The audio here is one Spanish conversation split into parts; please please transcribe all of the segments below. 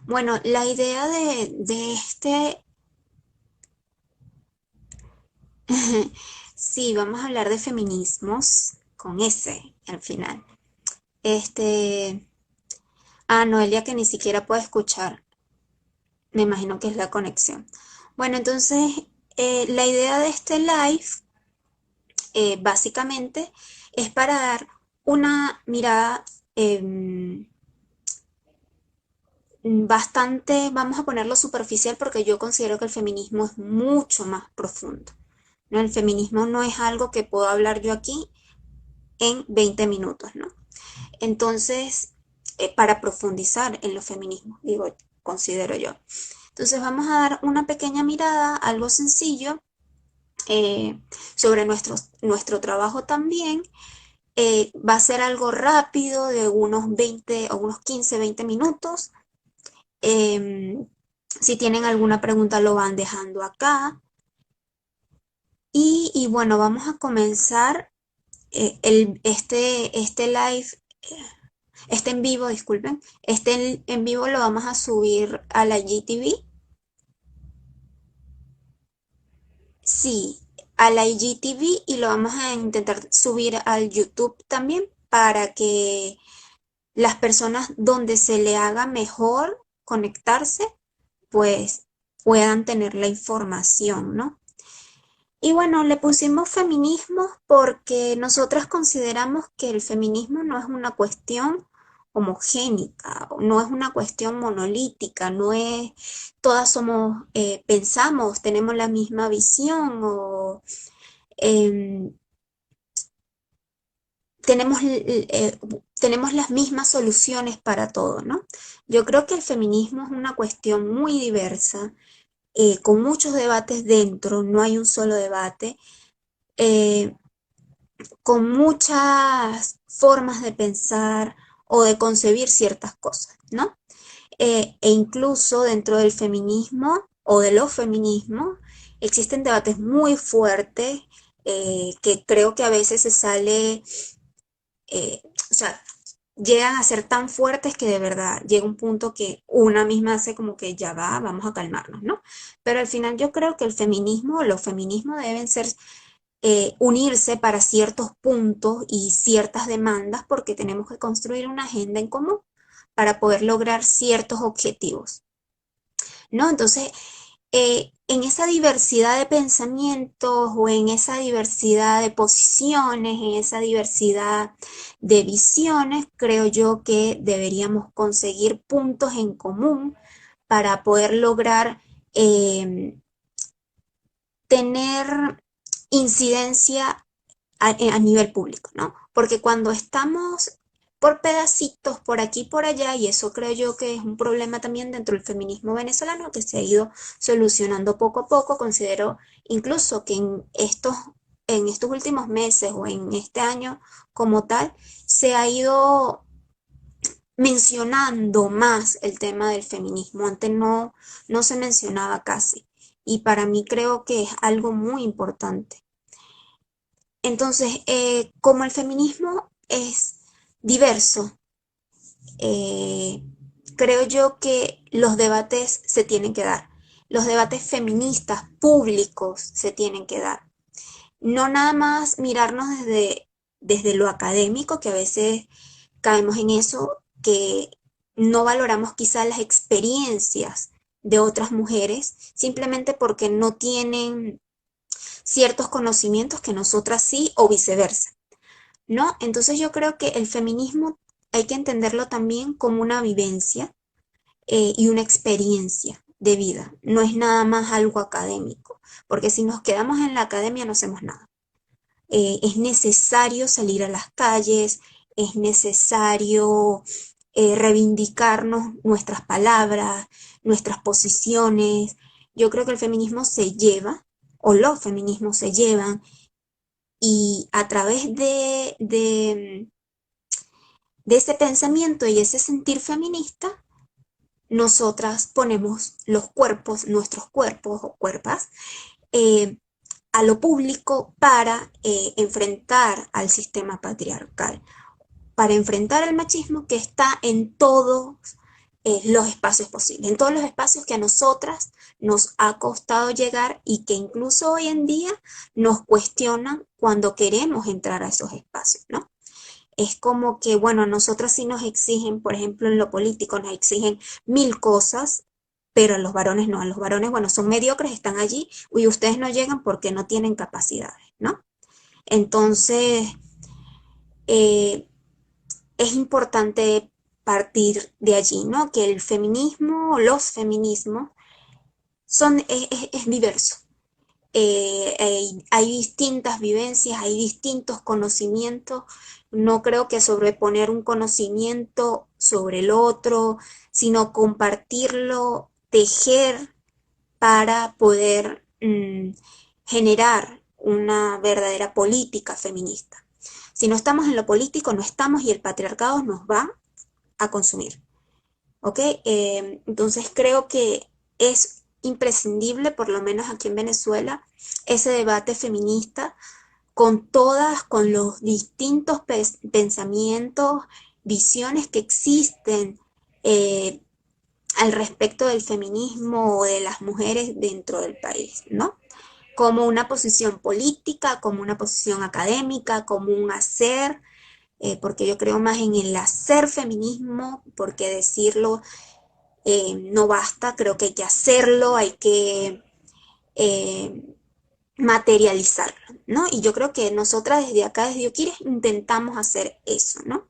Bueno, la idea de sí, vamos a hablar de feminismos con S al final. Este, Noelia que ni siquiera puede escuchar, me imagino que es la conexión. Bueno, entonces, la idea de este live, básicamente, es para dar una mirada bastante, vamos a ponerlo superficial porque yo considero que el feminismo es mucho más profundo. ¿No? El feminismo no es algo que puedo hablar yo aquí en 20 minutos, ¿no? Entonces, para profundizar en los feminismos, digo, considero yo. Entonces vamos a dar una pequeña mirada, algo sencillo, sobre nuestro trabajo también. Va a ser algo rápido, de unos 20 o unos 15, 20 minutos. Si tienen alguna pregunta lo van dejando acá. Y bueno, vamos a comenzar este live, este en vivo, disculpen. Este en vivo lo vamos a subir a la GTV. Sí, a la IGTV, y lo vamos a intentar subir al YouTube también para que las personas donde se le haga mejor conectarse, pues puedan tener la información, ¿no? Y bueno, le pusimos feminismo porque nosotras consideramos que el feminismo no es una cuestión homogénica, no es una cuestión monolítica, no es todas somos, pensamos, tenemos la misma visión o em, tenemos las mismas soluciones para todo, ¿no? Yo creo que el feminismo es una cuestión muy diversa, con muchos debates dentro, no hay un solo debate. eh, con muchas formas de pensar o de concebir ciertas cosas, ¿no? E incluso dentro del feminismo o de los feminismos existen debates muy fuertes, que creo que a veces se sale, o sea, llegan a ser tan fuertes que de verdad llega un punto que una misma hace como que ya va, vamos a calmarnos, ¿no? Pero al final yo creo que el feminismo o los feminismos deben ser, unirse para ciertos puntos y ciertas demandas porque tenemos que construir una agenda en común para poder lograr ciertos objetivos, ¿no? Entonces, en esa diversidad de pensamientos o en esa diversidad de posiciones, en esa diversidad de visiones, creo yo que deberíamos conseguir puntos en común para poder lograr, eh, tener incidencia a nivel público, ¿no? Porque cuando estamos por pedacitos, por aquí y por allá, y eso creo yo que es un problema también dentro del feminismo venezolano que se ha ido solucionando poco a poco, considero incluso que en estos últimos meses o en este año como tal, se ha ido mencionando más el tema del feminismo. Antes no se mencionaba casi. Y para mí creo que es algo muy importante. Entonces, como el feminismo es diverso, eh, creo yo que los debates se tienen que dar. Los debates feministas públicos se tienen que dar. No nada más mirarnos desde lo académico, que a veces caemos en eso, que no valoramos quizás las experiencias de otras mujeres simplemente porque no tienen ciertos conocimientos que nosotras sí, o viceversa, ¿no? Entonces yo creo que el feminismo hay que entenderlo también como una vivencia, y una experiencia de vida. No es nada más algo académico, porque si nos quedamos en la academia no hacemos nada. Es necesario salir a las calles, es necesario, reivindicarnos nuestras palabras, nuestras posiciones. Yo creo que el feminismo se lleva, o los feminismos se llevan, y a través de ese pensamiento y ese sentir feminista, nosotras ponemos los cuerpos, nuestros cuerpos o cuerpas, eh, a lo público para, enfrentar al sistema patriarcal, para enfrentar el machismo que está en todos, los espacios posibles, en todos los espacios que a nosotras nos ha costado llegar y que incluso hoy en día nos cuestionan cuando queremos entrar a esos espacios, ¿no? Es como que, bueno, a nosotras sí nos exigen, por ejemplo, en lo político, nos exigen mil cosas, pero a los varones no. A los varones, bueno, son mediocres, están allí y ustedes no llegan porque no tienen capacidades, ¿no? Entonces, eh, es importante partir de allí, ¿no? Que el feminismo, los feminismos, es diverso. Hay distintas vivencias, hay distintos conocimientos. No creo que sobreponer un conocimiento sobre el otro, sino compartirlo, tejer para poder generar una verdadera política feminista. Si no estamos en lo político, no estamos y el patriarcado nos va a consumir. ¿Ok? Entonces creo que es imprescindible, por lo menos aquí en Venezuela, ese debate feminista con los distintos pensamientos, visiones que existen eh, al respecto del feminismo o de las mujeres dentro del país, ¿no? Como una posición política, como una posición académica, como un hacer, porque yo creo más en el hacer feminismo, porque decirlo no basta, creo que hay que hacerlo, hay que eh, materializarlo, ¿no? Y yo creo que nosotras desde acá, desde Yoquires, intentamos hacer eso, ¿no?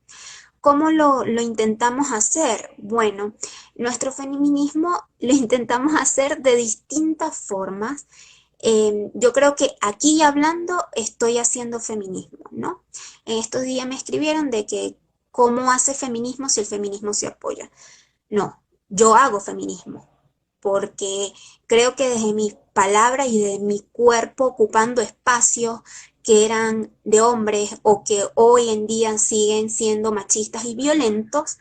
¿Cómo lo intentamos hacer? Bueno, nuestro feminismo lo intentamos hacer de distintas formas. Yo creo que aquí hablando estoy haciendo feminismo, ¿no? En estos días me escribieron de que cómo hace feminismo si el feminismo se apoya. No, yo hago feminismo porque creo que desde mis palabras y de mi cuerpo ocupando espacios que eran de hombres o que hoy en día siguen siendo machistas y violentos,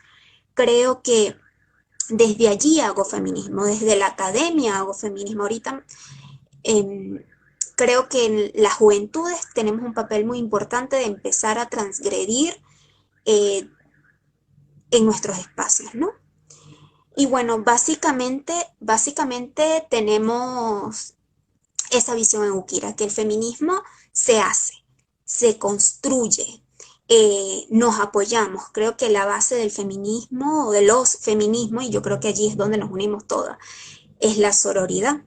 creo que desde allí hago feminismo, desde la academia hago feminismo. Ahorita eh, creo que en las juventudes tenemos un papel muy importante de empezar a transgredir eh, en nuestros espacios, ¿no? Y bueno, básicamente tenemos esa visión en Ukira, que el feminismo se hace, se construye, nos apoyamos. Creo que la base del feminismo o de los feminismos, y yo creo que allí es donde nos unimos todas, es la sororidad.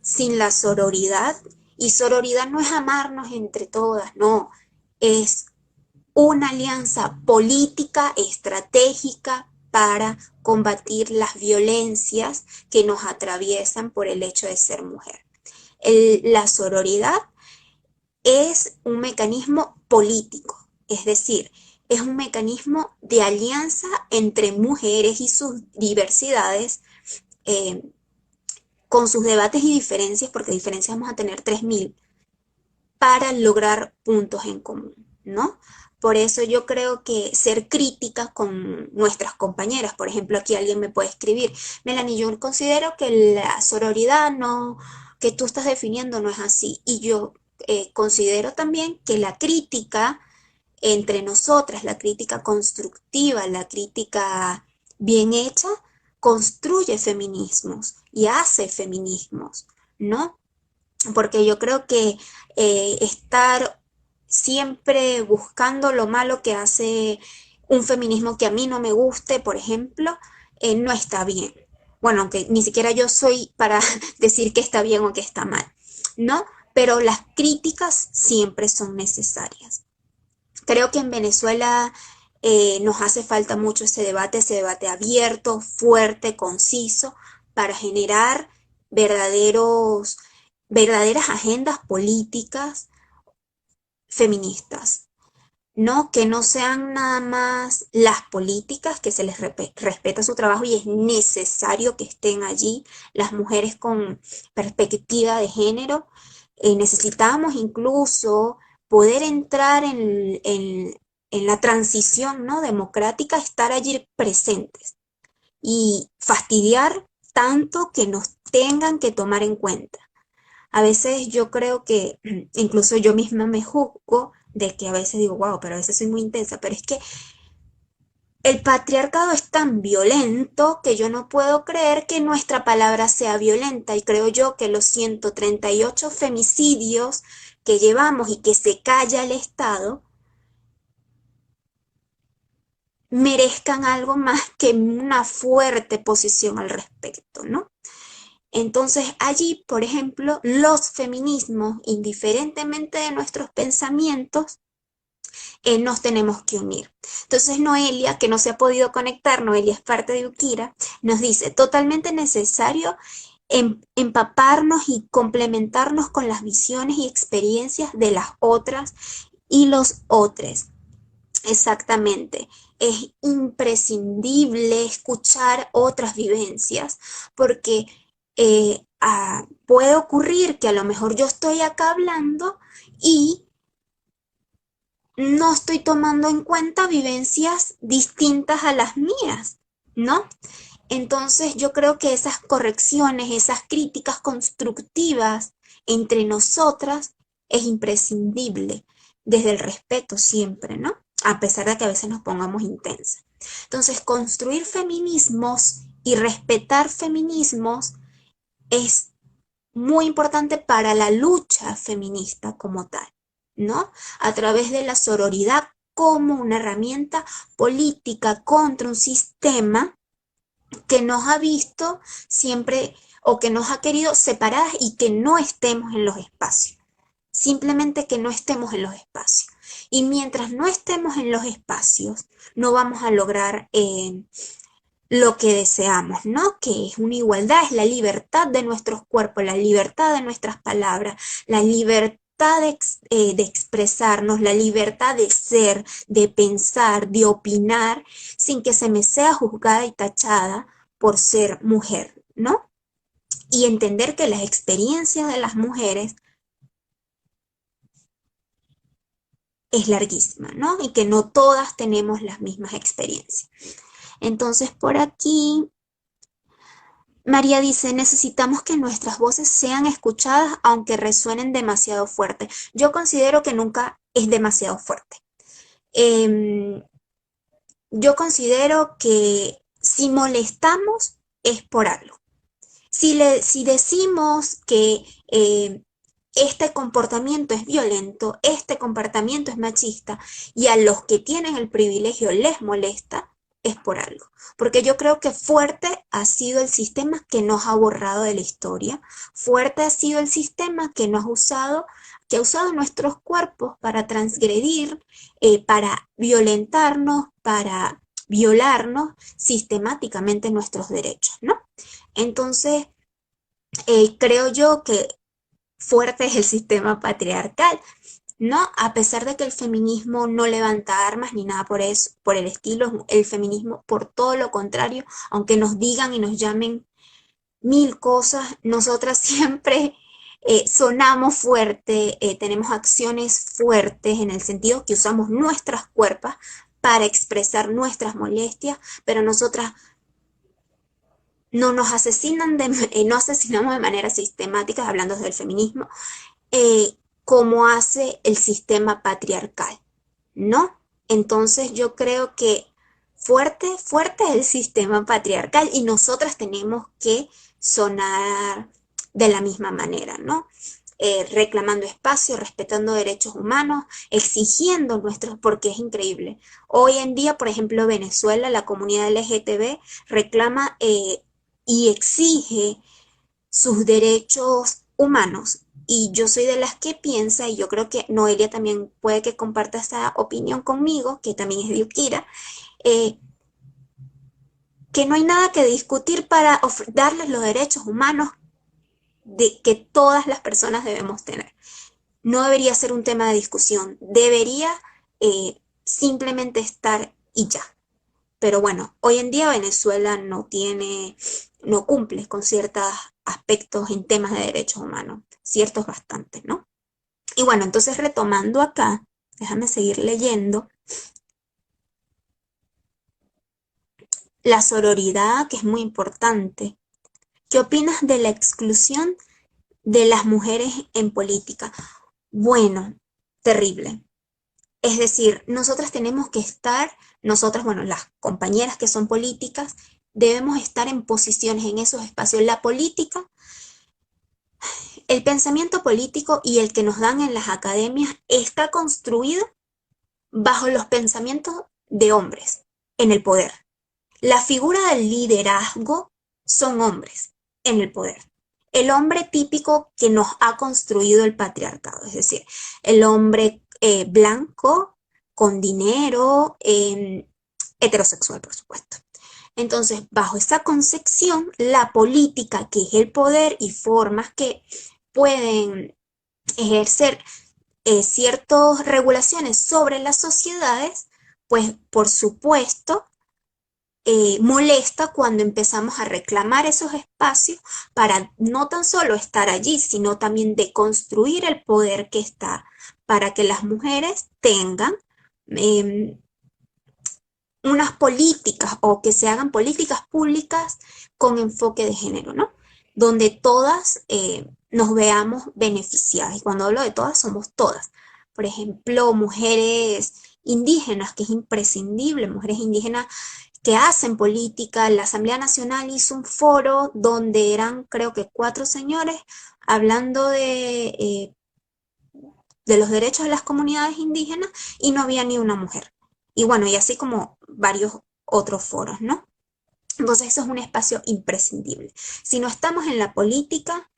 Sin la sororidad, y sororidad no es amarnos entre todas, no, es una alianza política, estratégica para combatir las violencias que nos atraviesan por el hecho de ser mujer. La sororidad es un mecanismo político, es decir, es un mecanismo de alianza entre mujeres y sus diversidades, eh, con sus debates y diferencias, porque diferencias vamos a tener 3000, para lograr puntos en común, ¿no? Por eso yo creo que ser críticas con nuestras compañeras, por ejemplo, aquí alguien me puede escribir, Melanie, yo considero que la sororidad no, que tú estás definiendo no es así. Y yo considero también que la crítica entre nosotras, la crítica constructiva, la crítica bien hecha, construye feminismos y hace feminismos, ¿no? Porque yo creo que estar siempre buscando lo malo que hace un feminismo que a mí no me guste, por ejemplo, no está bien. Bueno, aunque ni siquiera yo soy para decir que está bien o que está mal, ¿no? Pero las críticas siempre son necesarias. Creo que en Venezuela nos hace falta mucho ese debate abierto, fuerte, conciso, para generar verdaderos verdaderas agendas políticas feministas, ¿no? Que no sean nada más las políticas, que se les respeta su trabajo y es necesario que estén allí las mujeres con perspectiva de género. Necesitamos incluso poder entrar en la transición, ¿no? Democrática, estar allí presentes y fastidiar tanto que nos tengan que tomar en cuenta. A veces yo creo que incluso yo misma me juzgo de que a veces digo, wow, pero a veces soy muy intensa, pero es que el patriarcado es tan violento que yo no puedo creer que nuestra palabra sea violenta y creo yo que los 138 femicidios que llevamos y que se calla el Estado merezcan algo más que una fuerte posición al respecto, ¿no? Entonces allí, por ejemplo, los feminismos, indiferentemente de nuestros pensamientos, nos tenemos que unir. Entonces Noelia, que no se ha podido conectar, Noelia es parte de Ukira, nos dice, totalmente necesario empaparnos y complementarnos con las visiones y experiencias de las otras y los otros. Exactamente. Es imprescindible escuchar otras vivencias porque puede ocurrir que a lo mejor yo estoy acá hablando y no estoy tomando en cuenta vivencias distintas a las mías, ¿no? Entonces yo creo que esas correcciones, esas críticas constructivas entre nosotras es imprescindible, desde el respeto siempre, ¿no? A pesar de que a veces nos pongamos intensas. Entonces, construir feminismos y respetar feminismos es muy importante para la lucha feminista como tal, ¿no? A través de la sororidad como una herramienta política contra un sistema que nos ha visto siempre o que nos ha querido separadas y que no estemos en los espacios. Simplemente que no estemos en los espacios. Y mientras no estemos en los espacios, no vamos a lograr lo que deseamos, ¿no? Que es una igualdad, es la libertad de nuestros cuerpos, la libertad de nuestras palabras, la libertad de expresarnos, la libertad de ser, de pensar, de opinar, sin que se me sea juzgada y tachada por ser mujer, ¿no? Y entender que las experiencias de las mujeres es larguísima, ¿no? Y que no todas tenemos las mismas experiencias. Entonces, por aquí María dice, necesitamos que nuestras voces sean escuchadas aunque resuenen demasiado fuerte. Yo considero que nunca es demasiado fuerte. Em, yo considero que si molestamos es por algo. Si decimos que este comportamiento es violento, este comportamiento es machista y a los que tienen el privilegio les molesta, es por algo. Porque yo creo que fuerte ha sido el sistema que nos ha borrado de la historia, fuerte ha sido el sistema que ha usado nuestros cuerpos para transgredir, para violentarnos, para violarnos sistemáticamente nuestros derechos, ¿no? Entonces, creo yo que fuerte es el sistema patriarcal, ¿no? A pesar de que el feminismo no levanta armas ni nada por eso, por el estilo, el feminismo, por todo lo contrario, aunque nos digan y nos llamen mil cosas, nosotras siempre sonamos fuerte, tenemos acciones fuertes en el sentido que usamos nuestras cuerpos para expresar nuestras molestias, pero nosotras no nos asesinan no asesinamos de manera sistemática, hablando del feminismo, como hace el sistema patriarcal, ¿no? Entonces yo creo que fuerte es el sistema patriarcal y nosotras tenemos que sonar de la misma manera, ¿no? Reclamando espacio, respetando derechos humanos, exigiendo nuestros, porque es increíble. Hoy en día, por ejemplo, Venezuela, la comunidad LGTB reclama y exige sus derechos humanos. Y yo soy de las que piensa, y yo creo que Noelia también puede que comparta esa opinión conmigo, que también es de Ukira, eh, que no hay nada que discutir para darles los derechos humanos de que todas las personas debemos tener. No debería ser un tema de discusión, debería simplemente estar y ya. Pero bueno, hoy en día Venezuela no cumple con ciertos aspectos en temas de derechos humanos, ciertos bastantes, ¿no? Y bueno, entonces retomando acá, déjame seguir leyendo, la sororidad, que es muy importante. ¿Qué opinas de la exclusión de las mujeres en política? Bueno, terrible. Es decir, nosotras tenemos que estar nosotras, bueno, las compañeras que son políticas, debemos estar en posiciones en esos espacios. La política, el pensamiento político y el que nos dan en las academias está construido bajo los pensamientos de hombres en el poder. La figura del liderazgo son hombres en el poder. El hombre típico que nos ha construido el patriarcado, es decir, el hombre blanco, con dinero, heterosexual, por supuesto. Entonces, bajo esa concepción, la política, que es el poder y formas que pueden ejercer ciertas regulaciones sobre las sociedades, pues por supuesto molesta cuando empezamos a reclamar esos espacios para no tan solo estar allí, sino también de construir el poder que está para que las mujeres tengan eh, unas políticas o que se hagan políticas públicas con enfoque de género, ¿no? Donde todas nos veamos beneficiadas. Y cuando hablo de todas, somos todas. Por ejemplo, mujeres indígenas, que es imprescindible, mujeres indígenas que hacen política. La Asamblea Nacional hizo un foro donde eran, creo que 4 señores, hablando de los derechos de las comunidades indígenas y no había ni una mujer. Y bueno, y así como varios otros foros, ¿no? Entonces eso es un espacio imprescindible. Si no estamos en la política,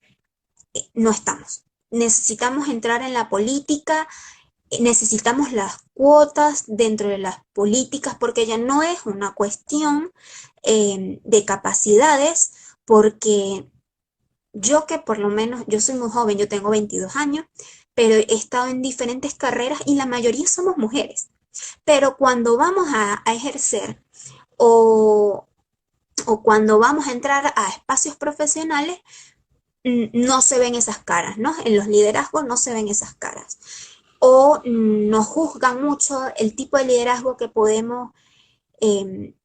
no estamos. Necesitamos entrar en la política, necesitamos las cuotas dentro de las políticas porque ya no es una cuestión de capacidades, porque yo que por lo menos, yo soy muy joven, yo tengo 22 años, pero he estado en diferentes carreras y la mayoría somos mujeres. Pero cuando vamos a ejercer o, o cuando vamos a entrar a espacios profesionales, no se ven esas caras, ¿no? En los liderazgos no se ven esas caras. O nos juzgan mucho el tipo de liderazgo que podemos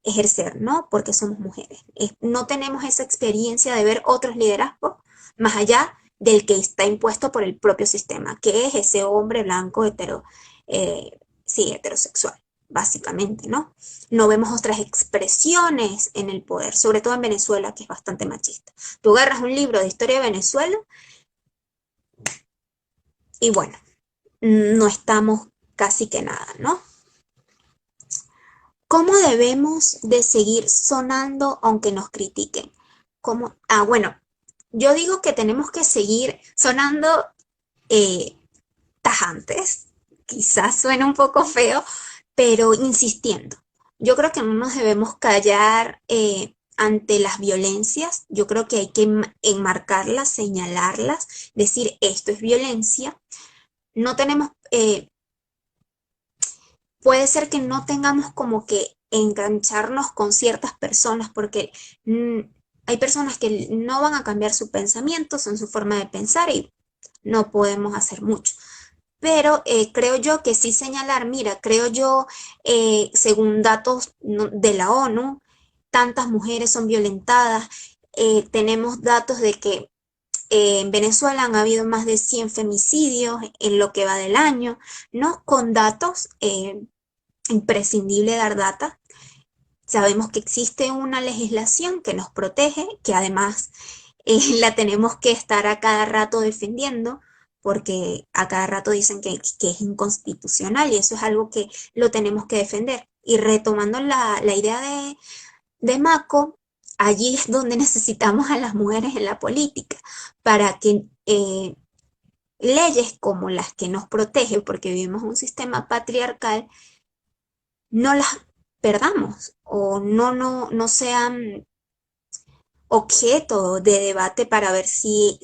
ejercer, ¿no? Porque somos mujeres. No tenemos esa experiencia de ver otros liderazgos más allá del que está impuesto por el propio sistema, que es ese hombre blanco sí, heterosexual, básicamente, ¿no? No vemos otras expresiones en el poder, sobre todo en Venezuela, que es bastante machista. Tú agarras un libro de historia de Venezuela y bueno, no estamos casi que nada, ¿no? ¿Cómo debemos de seguir sonando aunque nos critiquen? ¿Cómo? Ah, bueno, yo digo que tenemos que seguir sonando eh, tajantes. Quizás suene un poco feo, pero insistiendo. Yo creo que no nos debemos callar ante las violencias. Yo creo que hay que enmarcarlas, señalarlas, decir esto es violencia. No tenemos, puede ser que no tengamos como que engancharnos con ciertas personas porque mm, hay personas que no van a cambiar su pensamiento, son su forma de pensar y no podemos hacer mucho. Pero creo yo que sí señalar, mira, creo yo, según datos de la ONU, tantas mujeres son violentadas. Tenemos datos de que en Venezuela han habido más de 100 femicidios en lo que va del año, ¿no? Con datos, imprescindible dar data. Sabemos que existe una legislación que nos protege, que además la tenemos que estar a cada rato defendiendo, porque a cada rato dicen que es inconstitucional y eso es algo que lo tenemos que defender. Y retomando la idea de Mako, allí es donde necesitamos a las mujeres en la política, para que leyes como las que nos protegen, porque vivimos un sistema patriarcal, no las perdamos o no sean objeto de debate para ver si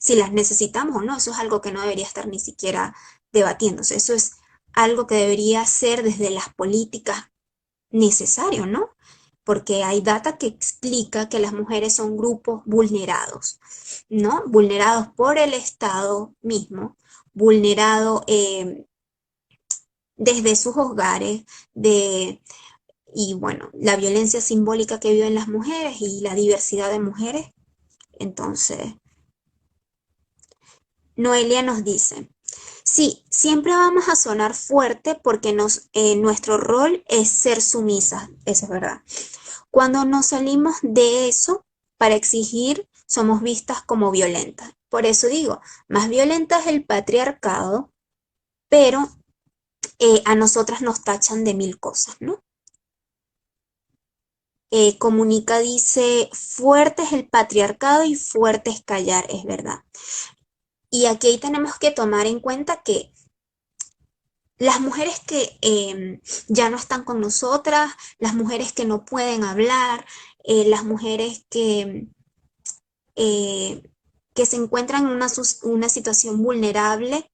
las necesitamos o no. Eso es algo que no debería estar ni siquiera debatiéndose. Eso es algo que debería ser desde las políticas necesario, ¿no? Porque hay data que explica que las mujeres son grupos vulnerados, ¿no? Vulnerados por el Estado mismo, vulnerados desde sus hogares, y bueno, la violencia simbólica que viven las mujeres y la diversidad de mujeres. Entonces, Noelia nos dice, Sí, siempre vamos a sonar fuerte porque nuestro rol es ser sumisas, eso es verdad. Cuando nos salimos de eso para exigir, somos vistas como violentas. Por eso digo, más violenta es el patriarcado, pero a nosotras nos tachan de mil cosas, ¿no? Comunica dice, fuerte es el patriarcado y fuerte es callar, es verdad. Y aquí tenemos que tomar en cuenta que las mujeres que ya no están con nosotras, las mujeres que no pueden hablar, las mujeres eh, que se encuentran en una situación vulnerable,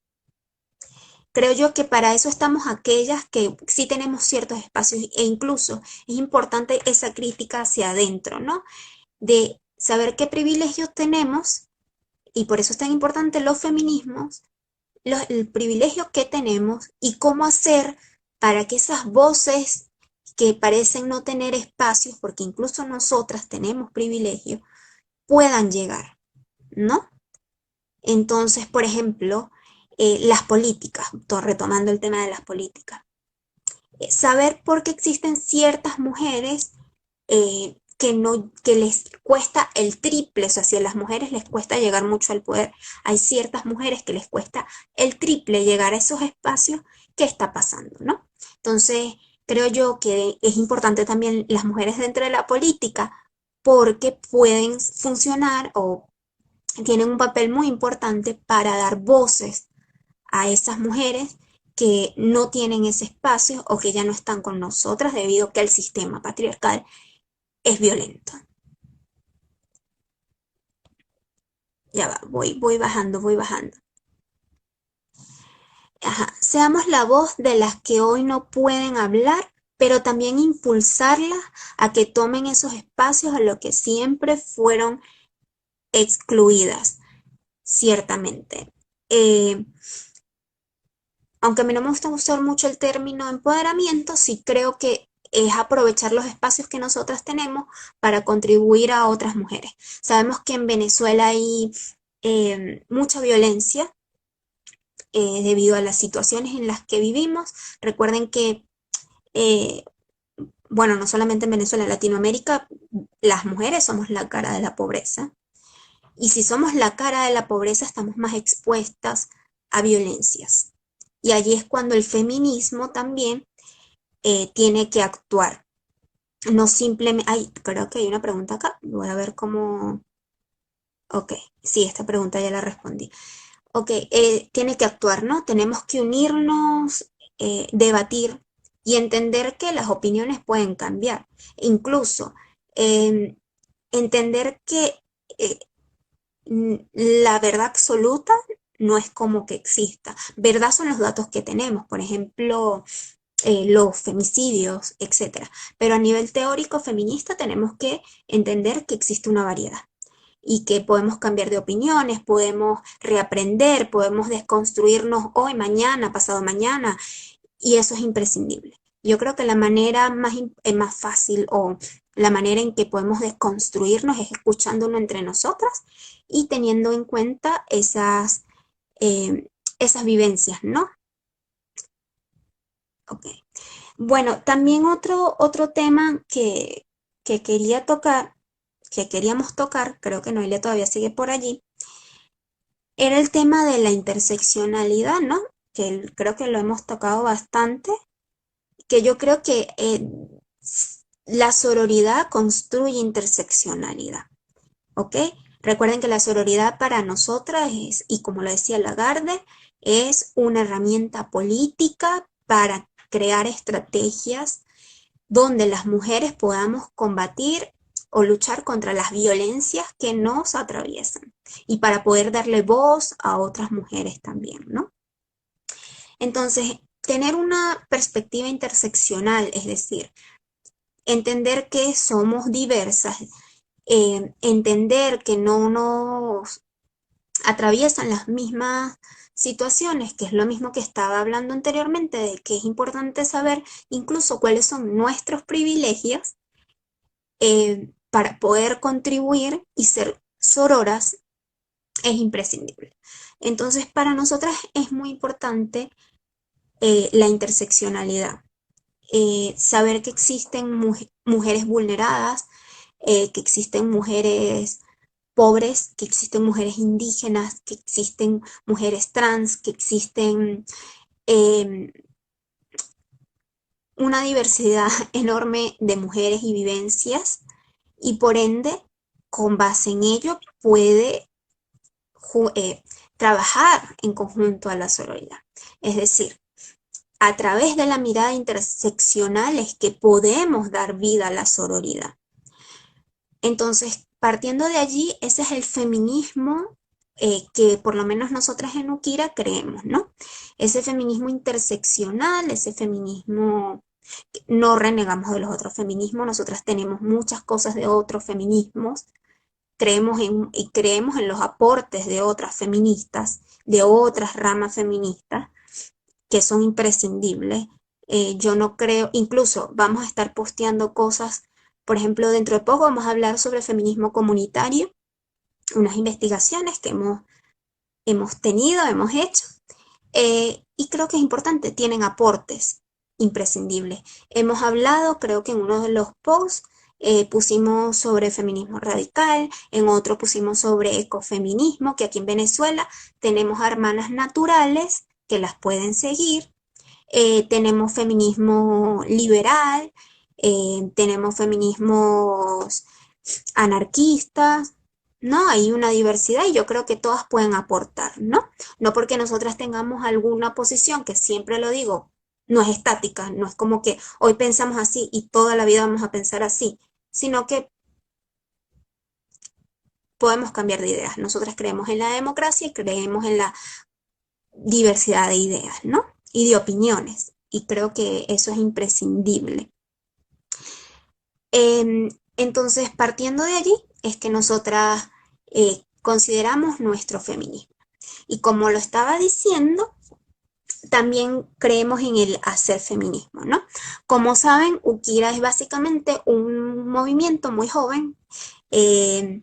creo yo que para eso estamos aquellas que sí tenemos ciertos espacios e incluso es importante esa crítica hacia adentro, ¿no? De saber qué privilegios tenemos y por eso es tan importante los feminismos, el privilegio que tenemos y cómo hacer para que esas voces que parecen no tener espacios, porque incluso nosotras tenemos privilegio, puedan llegar, ¿no? Entonces, por ejemplo, las políticas, retomando el tema de las políticas, saber por qué existen ciertas mujeres que les cuesta el triple, o sea, si a las mujeres les cuesta llegar mucho al poder, hay ciertas mujeres que les cuesta el triple llegar a esos espacios, ¿qué está pasando, no? Entonces, creo yo que es importante también las mujeres dentro de la política porque pueden funcionar o tienen un papel muy importante para dar voces a esas mujeres que no tienen ese espacio o que ya no están con nosotras debido a que el sistema patriarcal es violento. Ya va, voy bajando, voy bajando. Ajá. Seamos la voz de las que hoy no pueden hablar, pero también impulsarlas a que tomen esos espacios a los que siempre fueron excluidas, ciertamente. Aunque a mí no me gusta usar mucho el término empoderamiento, sí creo que es aprovechar los espacios que nosotras tenemos para contribuir a otras mujeres. Sabemos que en Venezuela hay mucha violencia debido a las situaciones en las que vivimos. Recuerden que, eh, bueno, no solamente en Venezuela, en Latinoamérica, las mujeres somos la cara de la pobreza. Y si somos la cara de la pobreza, estamos más expuestas a violencias. Y allí es cuando el feminismo también tiene que actuar. No simplemente, ay, creo que hay una pregunta acá. Voy a ver cómo. Ok, sí, esta pregunta ya la respondí. Ok, tiene que actuar, ¿no? Tenemos que unirnos, debatir y entender que las opiniones pueden cambiar. Incluso eh, entender que eh, la verdad absoluta no es como que exista. Verdad son los datos que tenemos. Por ejemplo, los femicidios, etcétera. Pero a nivel teórico feminista tenemos que entender que existe una variedad y que podemos cambiar de opiniones, podemos reaprender, podemos desconstruirnos hoy, mañana, pasado mañana, y eso es imprescindible. Yo creo que la manera más fácil o la manera en que podemos desconstruirnos es escuchándonos entre nosotras y teniendo en cuenta esas vivencias, ¿no? Ok. Bueno, también otro tema que quería tocar, que queríamos tocar, creo que Noelia todavía sigue por allí, era el tema de la interseccionalidad, ¿no? Creo que lo hemos tocado bastante, que yo creo que la sororidad construye interseccionalidad, ¿ok? Recuerden que la sororidad para nosotras es, y como lo decía Lagarde, es una herramienta política para crear estrategias donde las mujeres podamos combatir o luchar contra las violencias que nos atraviesan y para poder darle voz a otras mujeres también, ¿no? Entonces, tener una perspectiva interseccional, es decir, entender que somos diversas, entender que no nos atraviesan las mismas situaciones, que es lo mismo que estaba hablando anteriormente, de que es importante saber incluso cuáles son nuestros privilegios para poder contribuir y ser sororas es imprescindible. Entonces, para nosotras es muy importante la interseccionalidad, saber que existen mujeres vulneradas, que existen mujeres pobres, que existen mujeres indígenas, que existen mujeres trans, que existen eh, una diversidad enorme de mujeres y vivencias y por ende, con base en ello, puede trabajar en conjunto a la sororidad. Es decir, a través de la mirada interseccional es que podemos dar vida a la sororidad. Entonces, partiendo de allí, ese es el feminismo que por lo menos nosotras en Ukira creemos, ¿no? Ese feminismo interseccional, ese feminismo, no renegamos de los otros feminismos, nosotras tenemos muchas cosas de otros feminismos, creemos en los aportes de otras feministas, de otras ramas feministas, que son imprescindibles. Yo no creo, incluso vamos a estar posteando cosas, por ejemplo, dentro de poco vamos a hablar sobre feminismo comunitario, unas investigaciones que hemos tenido, hemos hecho, y creo que es importante, tienen aportes imprescindibles. Hemos hablado, creo que en uno de los posts, pusimos sobre feminismo radical, en otro pusimos sobre ecofeminismo, que aquí en Venezuela tenemos hermanas naturales que las pueden seguir, tenemos feminismo liberal, tenemos feminismos anarquistas, ¿no? Hay una diversidad y yo creo que todas pueden aportar, ¿no? No porque nosotras tengamos alguna posición, que siempre lo digo, no es estática, no es como que hoy pensamos así y toda la vida vamos a pensar así, sino que podemos cambiar de ideas. Nosotras creemos en la democracia y creemos en la diversidad de ideas, ¿no? Y de opiniones. Y creo que eso es imprescindible. Entonces, partiendo de allí, es que nosotras consideramos nuestro feminismo. Y como lo estaba diciendo, también creemos en el hacer feminismo, ¿no? Como saben, Ukira es básicamente un movimiento muy joven eh,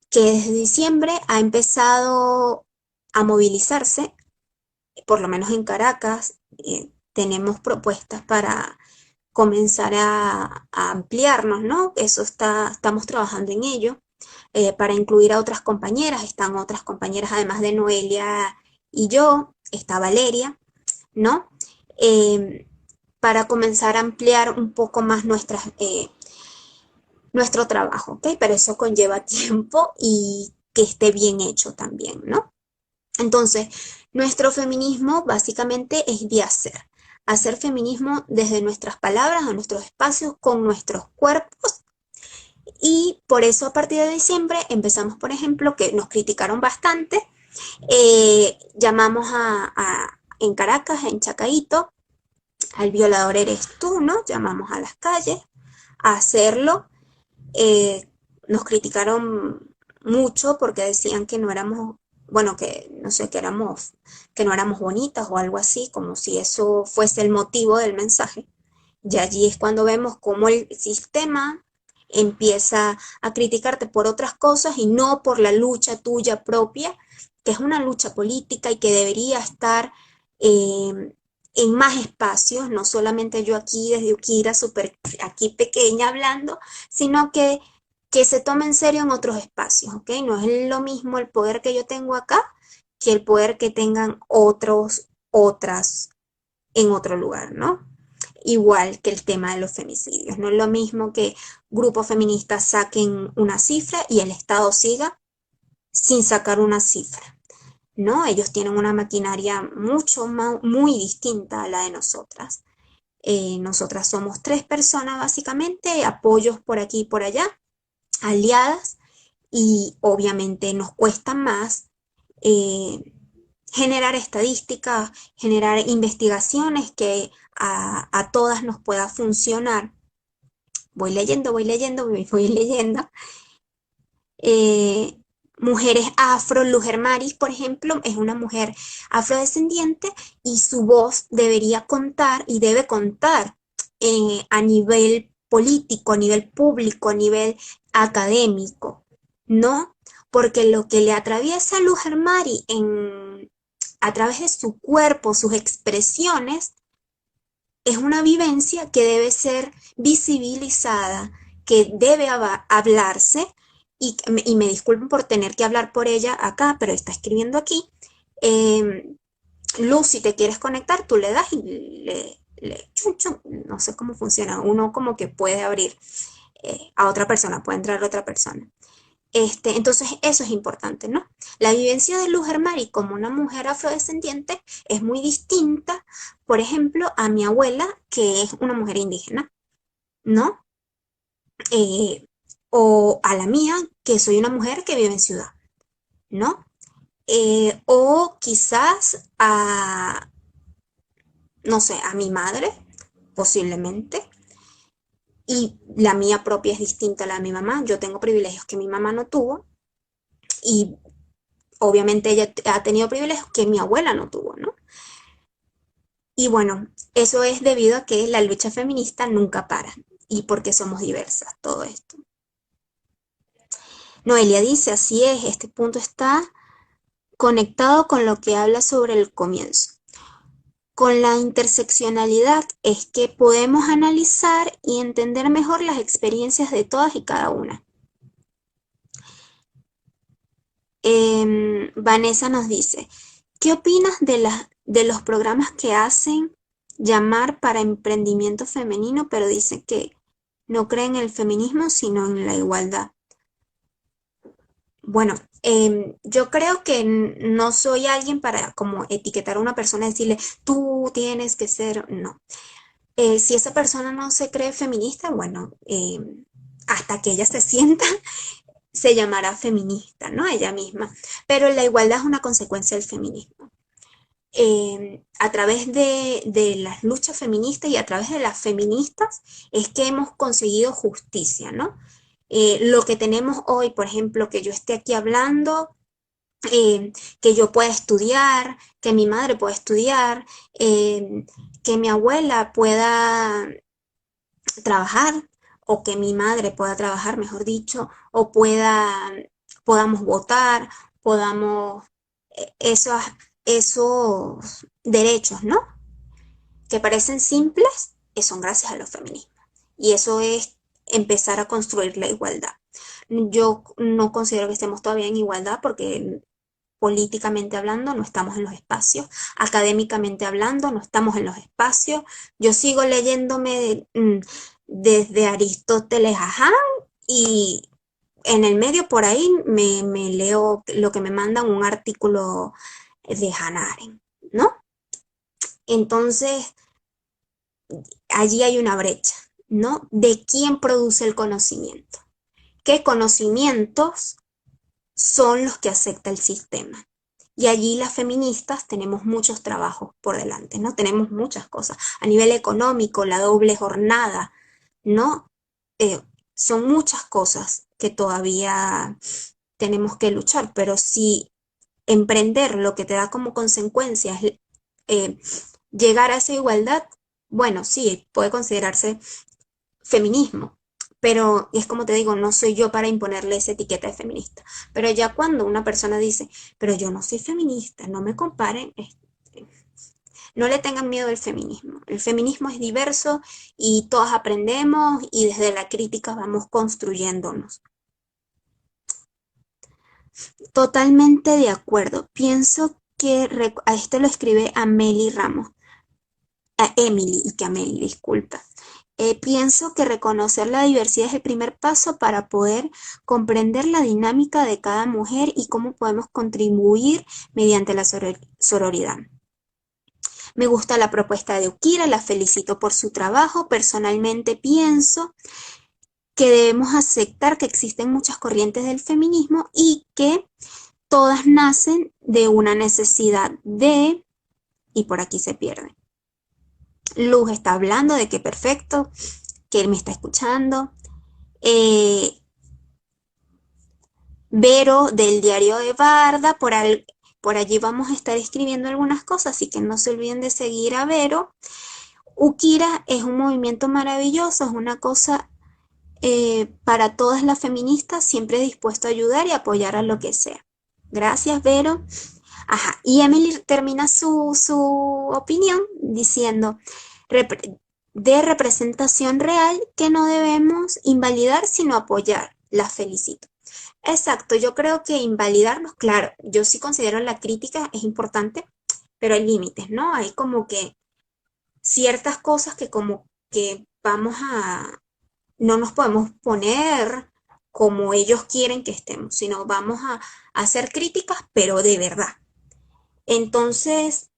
que desde diciembre ha empezado a movilizarse, por lo menos en Caracas. Tenemos propuestas para comenzar a ampliarnos, ¿no? Estamos trabajando en ello, para incluir a otras compañeras. Están otras compañeras, además de Noelia y yo, está Valeria, ¿no? Eh, para comenzar a ampliar un poco más nuestro trabajo, ¿ok? Pero eso conlleva tiempo y que esté bien hecho también, ¿no? Entonces, nuestro feminismo básicamente es de hacer feminismo desde nuestras palabras, a nuestros espacios, con nuestros cuerpos. Y por eso a partir de diciembre empezamos, por ejemplo, que nos criticaron bastante, llamamos en Caracas, en Chacaíto, al violador eres tú, ¿no? Llamamos a las calles a hacerlo. Eh, Nos criticaron mucho porque decían que no éramos, bueno, que no sé, que no éramos bonitas o algo así, como si eso fuese el motivo del mensaje. Y allí es cuando vemos cómo el sistema empieza a criticarte por otras cosas y no por la lucha tuya propia, que es una lucha política y que debería estar en más espacios, no solamente yo aquí desde Ukira, súper aquí pequeña hablando, sino que se tome en serio en otros espacios, ¿ok? No es lo mismo el poder que yo tengo acá que el poder que tengan otras en otro lugar, ¿no? Igual que el tema de los femicidios. No es lo mismo que grupos feministas saquen una cifra y el Estado siga sin sacar una cifra, ¿no? Ellos tienen una maquinaria mucho más, muy distinta a la de nosotras. Nosotras somos tres personas básicamente, apoyos por aquí y por allá, aliadas, y obviamente nos cuesta más eh, generar estadísticas, generar investigaciones que a todas nos pueda funcionar. Voy leyendo. Eh, Mujeres afro, Luger Maris, por ejemplo, es una mujer afrodescendiente y su voz debería contar y debe contar a nivel político, a nivel público, a nivel académico, ¿no? porque lo que le atraviesa a Luz Hermari a través de su cuerpo, sus expresiones, es una vivencia que debe ser visibilizada, que debe hablarse, y me disculpen por tener que hablar por ella acá, pero está escribiendo aquí. Eh, Luz, si te quieres conectar, tú le das y chun, chun, no sé cómo funciona, uno como que puede abrir a otra persona, puede entrar otra persona. Entonces, eso es importante, ¿no? La vivencia de Luz Hermari como una mujer afrodescendiente es muy distinta, por ejemplo, a mi abuela, que es una mujer indígena, ¿no? Eh, o a la mía, que soy una mujer que vive en ciudad, ¿no? O quizás no sé, a mi madre, posiblemente, y la mía propia es distinta a la de mi mamá. Yo tengo privilegios que mi mamá no tuvo, y obviamente ella ha tenido privilegios que mi abuela no tuvo, ¿no? Y bueno, eso es debido a que la lucha feminista nunca para y porque somos diversas, todo esto. Noelia dice, así es, este punto está conectado con lo que habla sobre el comienzo. Con la interseccionalidad es que podemos analizar y entender mejor las experiencias de todas y cada una. Vanessa nos dice, ¿qué opinas de los programas que hacen llamar para emprendimiento femenino, pero dicen que no creen en el feminismo, sino en la igualdad? Bueno, yo creo que no soy alguien para como etiquetar a una persona y decirle, tú tienes que ser, no. Si esa persona no se cree feminista, bueno, hasta que ella se sienta, se llamará feminista, ¿no? Ella misma. Pero la igualdad es una consecuencia del feminismo. A través de las luchas feministas y a través de las feministas es que hemos conseguido justicia, ¿no? Lo que tenemos hoy, por ejemplo, que yo esté aquí hablando, que yo pueda estudiar, que mi madre pueda estudiar, que mi abuela pueda trabajar, o que mi madre pueda trabajar, mejor dicho, o podamos votar, podamos, esos derechos, ¿no? Que parecen simples, son gracias a los feminismos. Y eso es empezar a construir la igualdad. Yo no considero que estemos todavía en igualdad porque políticamente hablando no estamos en los espacios, académicamente hablando no estamos en los espacios. Yo sigo leyéndome desde Aristóteles a Han, y en el medio por ahí me leo lo que me mandan, un artículo de Hannah Arendt, ¿no? Entonces, allí hay una brecha, ¿no? ¿De quién produce el conocimiento? ¿Qué conocimientos son los que acepta el sistema? Y allí las feministas tenemos muchos trabajos por delante, ¿no? Tenemos muchas cosas. A nivel económico, la doble jornada, ¿no? Eh, Son muchas cosas que todavía tenemos que luchar, pero si emprender lo que te da como consecuencia es eh, llegar a esa igualdad, bueno, sí, puede considerarse feminismo, pero es como te digo, no soy yo para imponerle esa etiqueta de feminista. Pero ya cuando una persona dice, pero yo no soy feminista, no me comparen, no le tengan miedo al feminismo. El feminismo es diverso y todas aprendemos y desde la crítica vamos construyéndonos. Totalmente de acuerdo. Pienso que a esto lo escribe Amelie Ramos, a Emily, y que Amelie, disculpa. Pienso que reconocer la diversidad es el primer paso para poder comprender la dinámica de cada mujer y cómo podemos contribuir mediante la sororidad. Me gusta la propuesta de Ukira, la felicito por su trabajo. Personalmente pienso que debemos aceptar que existen muchas corrientes del feminismo y que todas nacen de una necesidad y por aquí se pierde. Luz está hablando de que perfecto, que él me está escuchando. Eh, Vero del diario de Barda, por allí vamos a estar escribiendo algunas cosas, así que no se olviden de seguir a Vero. Ukira es un movimiento maravilloso, es una cosa para todas las feministas, siempre dispuesto a ayudar y apoyar a lo que sea. Gracias, Vero. Ajá, y Emily termina su opinión diciendo, de representación real que no debemos invalidar, sino apoyar. La felicito. Exacto, yo creo que invalidarnos, claro, yo sí considero la crítica es importante, pero hay límites, ¿no? Hay como que ciertas cosas que como que no nos podemos poner como ellos quieren que estemos, sino vamos a hacer críticas, pero de verdad. Entonces,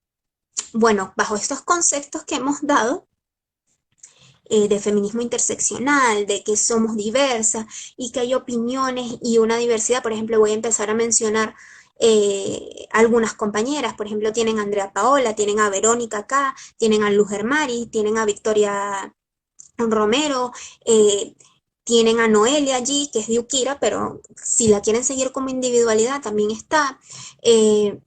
bueno, bajo estos conceptos que hemos dado, de feminismo interseccional, de que somos diversas y que hay opiniones y una diversidad. Por ejemplo, voy a empezar a mencionar algunas compañeras. Por ejemplo, tienen a Andrea Paola, tienen a Verónica acá, tienen a Luz Hermari, tienen a Victoria Romero, tienen a Noelia allí, que es de Ukira, pero si la quieren seguir como individualidad, también está.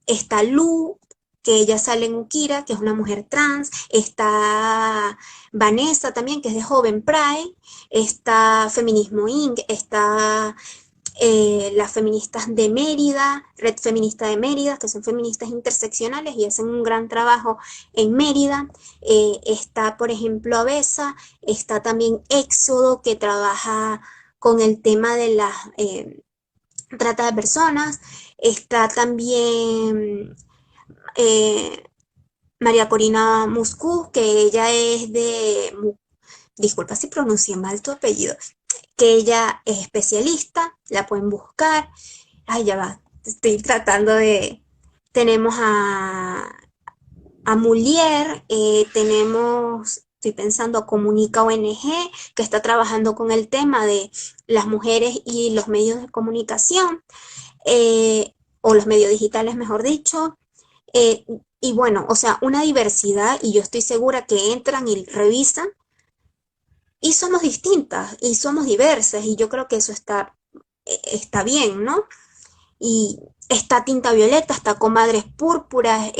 Está Lu, que ella sale en Ukira, que es una mujer trans. Está Vanessa también, que es de Joven Pride. Está Feminismo Inc. Está las feministas de Mérida, Red Feminista de Mérida, que son feministas interseccionales y hacen un gran trabajo en Mérida. Está, por ejemplo, Avesa, está también Éxodo, que trabaja con el tema de la trata de personas. Está también eh, María Corina Muscú, que ella es de, disculpa si pronuncié mal tu apellido, que ella es especialista, la pueden buscar. Ay, ya va, estoy tratando de... Tenemos a Mulier, tenemos, estoy pensando, Comunica ONG, que está trabajando con el tema de las mujeres y los medios de comunicación, o los medios digitales, mejor dicho. Eh, y bueno, o sea, una diversidad, y yo estoy segura que entran y revisan, y somos distintas, y somos diversas, y yo creo que eso está bien, ¿no? Y está Tinta Violeta, está Comadres Púrpuras,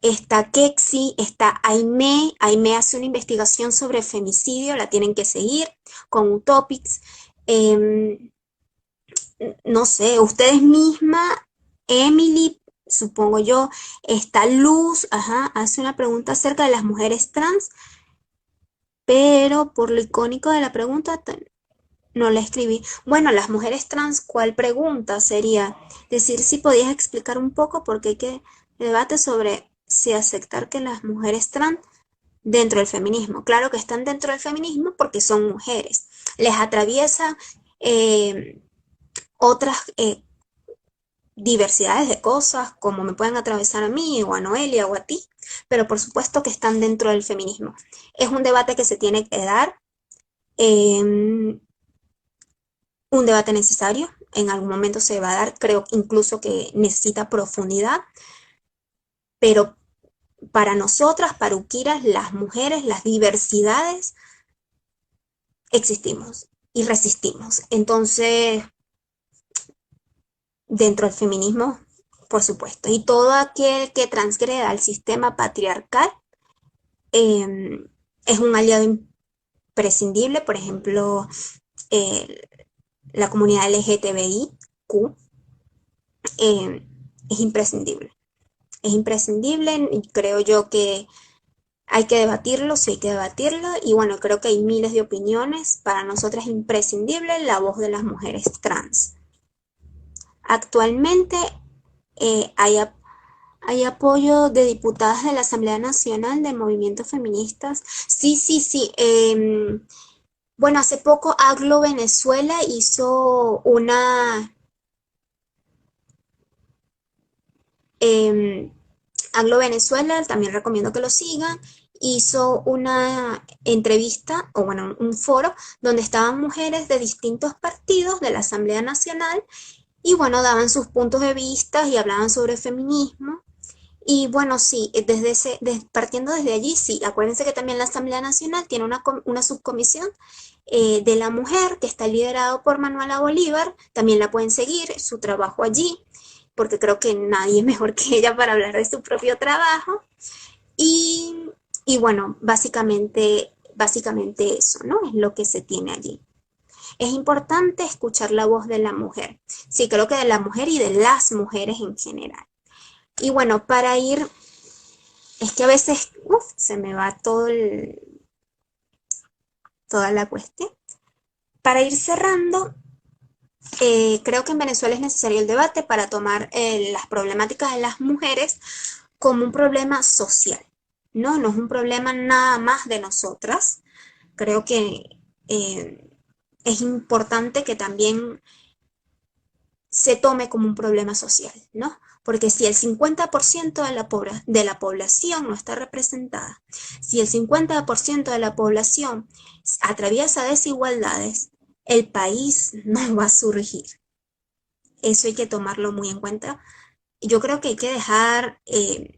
está Kexi, está Aimee. Aimee hace una investigación sobre femicidio, la tienen que seguir con Utopics. Eh, no sé, ustedes mismas, Emily, supongo yo, está Luz, ajá, hace una pregunta acerca de las mujeres trans, pero por lo icónico de la pregunta no la escribí. Bueno, las mujeres trans, ¿cuál pregunta sería? Decir si podías explicar un poco porque hay que debate sobre si aceptar que las mujeres trans dentro del feminismo. Claro que están dentro del feminismo porque son mujeres. Les atraviesa eh, otras diversidades de cosas como me pueden atravesar a mí o a Noelia o a ti, pero por supuesto que están dentro del feminismo. Es un debate que se tiene que dar. Eh, un debate necesario, en algún momento se va a dar, creo incluso que necesita profundidad, pero para nosotras, para Ukiras, las mujeres, las diversidades, existimos y resistimos. Entonces, dentro del feminismo, por supuesto, y todo aquel que transgreda el sistema patriarcal eh, es un aliado imprescindible, por ejemplo, eh, la comunidad LGTBIQ es imprescindible. Es imprescindible y creo yo que hay que debatirlo, sí hay que debatirlo y bueno, creo que hay miles de opiniones. Para nosotras es imprescindible la voz de las mujeres trans. Actualmente eh, hay, hay apoyo de diputadas de la Asamblea Nacional de Movimientos Feministas. Sí, sí, sí. Bueno, hace poco AGLO Venezuela hizo eh, Anglo Venezuela, también recomiendo que lo sigan, hizo una entrevista, o bueno, un foro, donde estaban mujeres de distintos partidos de la Asamblea Nacional y bueno, daban sus puntos de vista y hablaban sobre feminismo. Y bueno, sí, partiendo desde allí, sí, acuérdense que también la Asamblea Nacional tiene una subcomisión de la mujer que está liderado por Manuela Bolívar, también la pueden seguir, su trabajo allí, porque creo que nadie es mejor que ella para hablar de su propio trabajo. Y, y bueno, básicamente eso, ¿no? Es lo que se tiene allí. Es importante escuchar la voz de la mujer. Sí, creo que de la mujer y de las mujeres en general. Y bueno, para ir, es que a veces, se me va toda la cuestión. Para ir cerrando, creo que en Venezuela es necesario el debate para tomar las problemáticas de las mujeres como un problema social, ¿no? No es un problema nada más de nosotras. Creo que eh, es importante que también se tome como un problema social, ¿no? Porque si el 50% de la población no está representada, si el 50% de la población atraviesa desigualdades, el país no va a surgir. Eso hay que tomarlo muy en cuenta. Yo creo que hay que dejar, es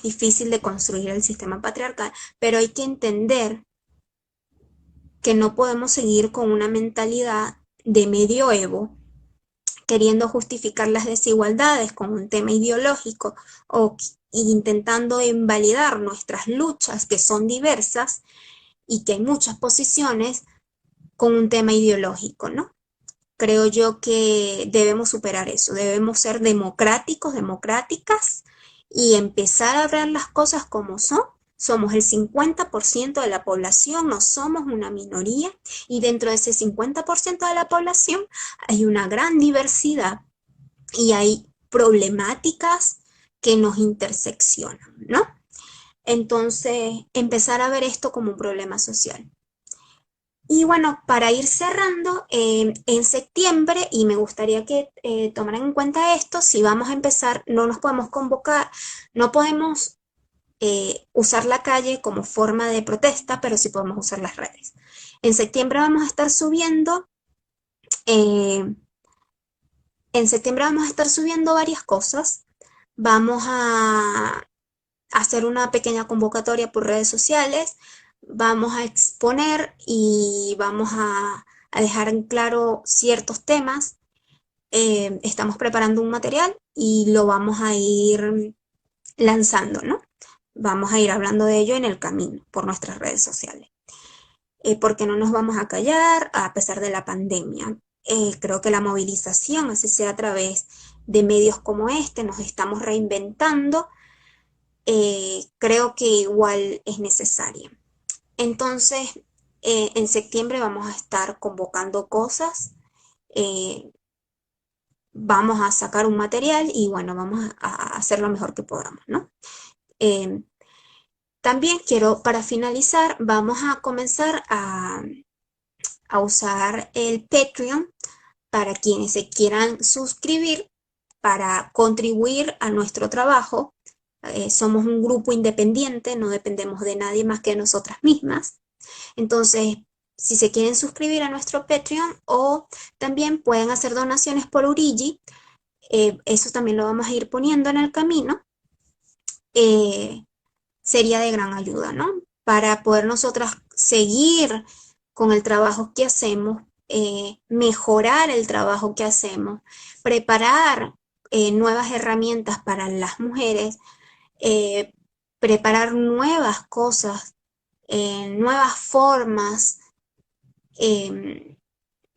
difícil de construir el sistema patriarcal, pero hay que entender que no podemos seguir con una mentalidad de medioevo queriendo justificar las desigualdades con un tema ideológico o intentando invalidar nuestras luchas que son diversas y que hay muchas posiciones con un tema ideológico, ¿no? Creo yo que debemos superar eso, debemos ser democráticos, democráticas y empezar a ver las cosas como son. Somos el 50% de la población, no somos una minoría y dentro de ese 50% de la población hay una gran diversidad y hay problemáticas que nos interseccionan, ¿no? Entonces, empezar a ver esto como un problema social. Y bueno, para ir cerrando, en septiembre, y me gustaría que tomaran en cuenta esto, si vamos a empezar, no nos podemos convocar, no podemos usar la calle como forma de protesta, pero sí podemos usar las redes. En septiembre vamos a estar subiendo, eh, en septiembre vamos a estar subiendo varias cosas. Vamos a hacer una pequeña convocatoria por redes sociales, vamos a exponer y vamos a dejar en claro ciertos temas. Estamos preparando un material y lo vamos a ir lanzando, ¿no? Vamos a ir hablando de ello en el camino por nuestras redes sociales. Porque no nos vamos a callar a pesar de la pandemia. Creo que la movilización, así sea a través de medios como este, nos estamos reinventando, creo que igual es necesaria. Entonces, en septiembre vamos a estar convocando cosas, eh, vamos a sacar un material y bueno, vamos a hacer lo mejor que podamos, ¿no? Eh, También quiero, para finalizar, vamos a comenzar a usar el Patreon para quienes se quieran suscribir para contribuir a nuestro trabajo. Somos un grupo independiente, no dependemos de nadie más que de nosotras mismas. Entonces, si se quieren suscribir a nuestro Patreon o también pueden hacer donaciones por Urigi, eso también lo vamos a ir poniendo en el camino, eh, sería de gran ayuda, ¿no? Para poder nosotras seguir con el trabajo que hacemos, mejorar el trabajo que hacemos, preparar nuevas herramientas para las mujeres, eh, preparar nuevas cosas, nuevas formas eh,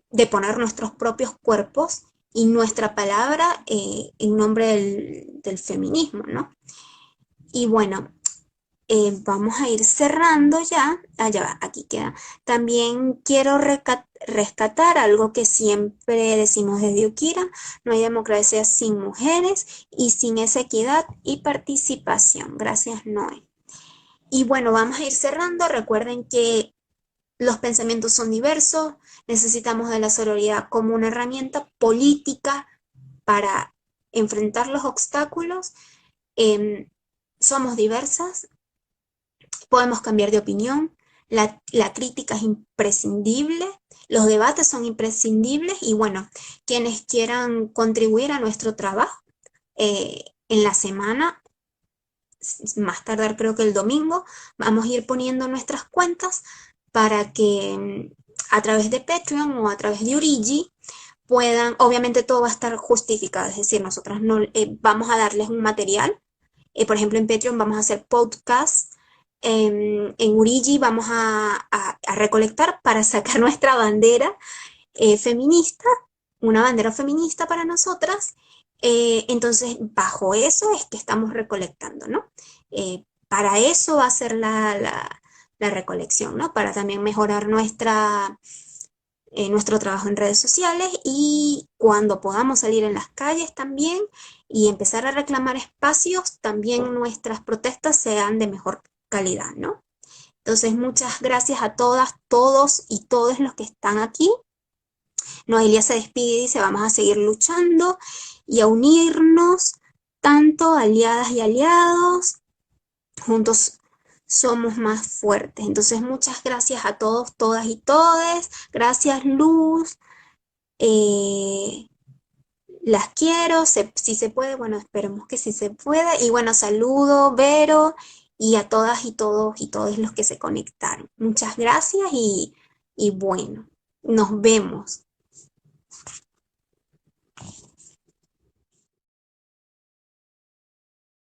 de poner nuestros propios cuerpos y nuestra palabra en nombre del feminismo, ¿no? Y bueno, vamos a ir cerrando ya. Ah, ya va, aquí queda. También quiero rescatar algo que siempre decimos desde Ukira: no hay democracia sin mujeres y sin esa equidad y participación. Gracias, Noé. Y bueno, vamos a ir cerrando. Recuerden que los pensamientos son diversos, necesitamos de la sororidad como una herramienta política para enfrentar los obstáculos. Em, Somos diversas, podemos cambiar de opinión, la crítica es imprescindible, los debates son imprescindibles y bueno, quienes quieran contribuir a nuestro trabajo en la semana, más tardar creo que el domingo, vamos a ir poniendo nuestras cuentas para que a través de Patreon o a través de Origi puedan, obviamente todo va a estar justificado, es decir, nosotras no vamos a darles un material, por ejemplo en Patreon vamos a hacer podcasts En Urigi vamos a recolectar para sacar nuestra bandera feminista, una bandera feminista para nosotras. Entonces, bajo eso es que estamos recolectando, ¿no? Para eso va a ser la recolección, ¿no? Para también mejorar nuestro trabajo en redes sociales y cuando podamos salir en las calles también y empezar a reclamar espacios, también nuestras protestas sean de mejor calidad, ¿no? Entonces, muchas gracias a todas, todos y todos los que están aquí. Noelia se despide y dice, vamos a seguir luchando y a unirnos, tanto aliadas y aliados, juntos somos más fuertes. Entonces, muchas gracias a todos, todas y todes. Gracias, Luz. Eh, las quiero, si se puede, bueno, esperemos que sí se puede. Y bueno, saludo, Vero, y a todas y todos los que se conectaron. Muchas gracias y bueno, nos vemos.